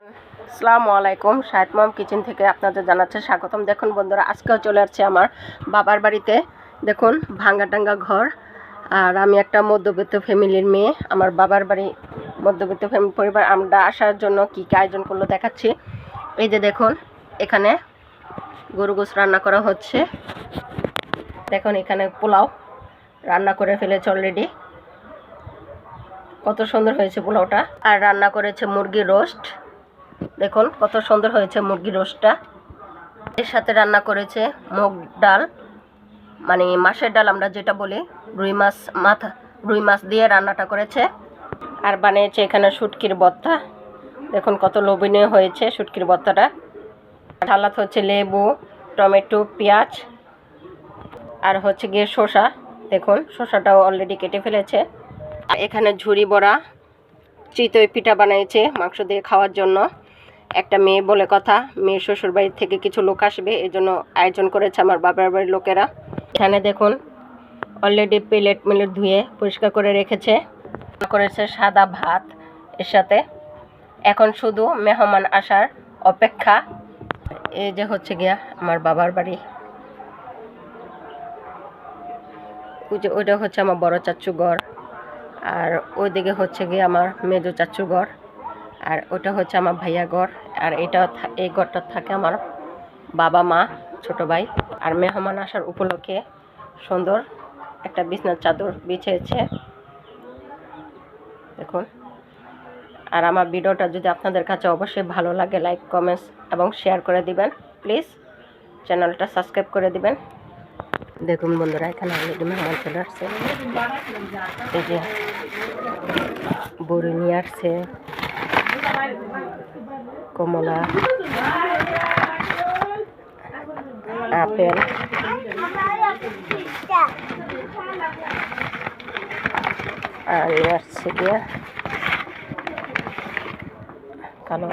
আসসালামু আলাইকুম, শাহেদ মম কিচেন থেকে আপনাদের জানাচ্ছে স্বাগতম। দেখুন বন্ধুরা, আজকেও চলে আসছে আমার বাবার বাড়িতে। দেখুন ভাঙ্গা টাঙ্গা ঘর, আর আমি একটা মধ্যবিত্ত ফ্যামিলির মেয়ে। আমার বাবার বাড়ি মধ্যবিত্ত ফ্যামিলি পরিবার। আমরা আসার জন্য কী কী আয়োজন করলো দেখাচ্ছি। এই যে দেখুন, এখানে গরু গোশ রান্না করা হচ্ছে। দেখুন এখানে পোলাও রান্না করে ফেলেছে অলরেডি। কত সুন্দর হয়েছে পোলাওটা। আর রান্না করেছে মুরগির রোস্ট। দেখুন কত সুন্দর হয়েছে মুরগির রোস্টটা। এর সাথে রান্না করেছে মুগ ডাল, মানে মাছের ডাল আমরা যেটা বলি, রুই মাছ দিয়ে রান্নাটা করেছে। আর বানিয়েছে এখানে শুটকির ভর্তা। দেখুন কত লোভনীয় হয়েছে শুটকির ভর্তাটা। সালাদ হচ্ছে লেবু, টমেটো, পেঁয়াজ, আর হচ্ছে গিয়ে শসা। দেখুন শসাটাও অলরেডি কেটে ফেলেছে। এখানে ঝুরি বড়া, চিতই পিঠা বানিয়েছে মাংস দিয়ে খাওয়ার জন্য। একটা মেয়ে বলে কথা, মেয়ের শ্বশুর বাড়ির থেকে কিছু লোক আসবে, এই জন্য আয়োজন করেছে আমার বাবার বাড়ির লোকেরা। এখানে দেখুন অলরেডি প্লেট ধুয়ে পরিষ্কার করে রেখেছে। করেছে সাদা ভাত এর সাথে। এখন শুধু মেহমান আসার অপেক্ষা। এই যে হচ্ছে গিয়া আমার বাবার বাড়ি। ওইটা হচ্ছে আমার বড় চাচু ঘর, আর ওইদিকে হচ্ছে গিয়ে আমার মেজো চাচু ঘর, আর ওটা হচ্ছে আমার ভাইয়া ঘর, আর এই ঘরটা থাকে আমার বাবা মা ছোট ভাই। আর মেহমান আসার উপলক্ষে সুন্দর একটা বিছনার চাদর বিছিয়েছে দেখুন। আর আমার ভিডিওটা যদি আপনাদের কাছে অবশ্যই ভালো লাগে, লাইক কমেন্টস এবং শেয়ার করে দিবেন। প্লিজ চ্যানেলটা সাবস্ক্রাইব করে দিবেন। দেখুন বন্ধুরা, এখানে অলরেডি মেহমান চলে আসছে। এই যে বড়ি নিয়ে আসছে, কমলা, আপেল, আর আসছে গিয়ে কালো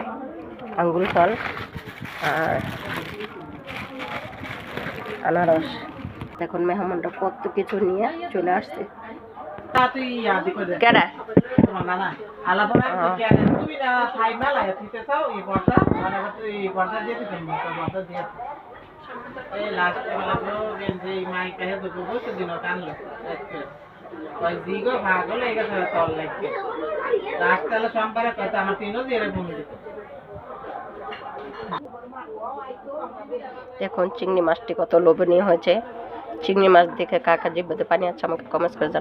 আঙ্গুর ফল আর আনারস। দেখুন মেহমানরা কত কিছু নিয়ে চলে আসছে। কেডা দেখুন চিংড়ি মাছটি কত লোভনীয় হয়েছে। চিংড়ি মাছ দেখে কাকা জিভে পানি আছে, আমাকে কমেন্টস করে জানান।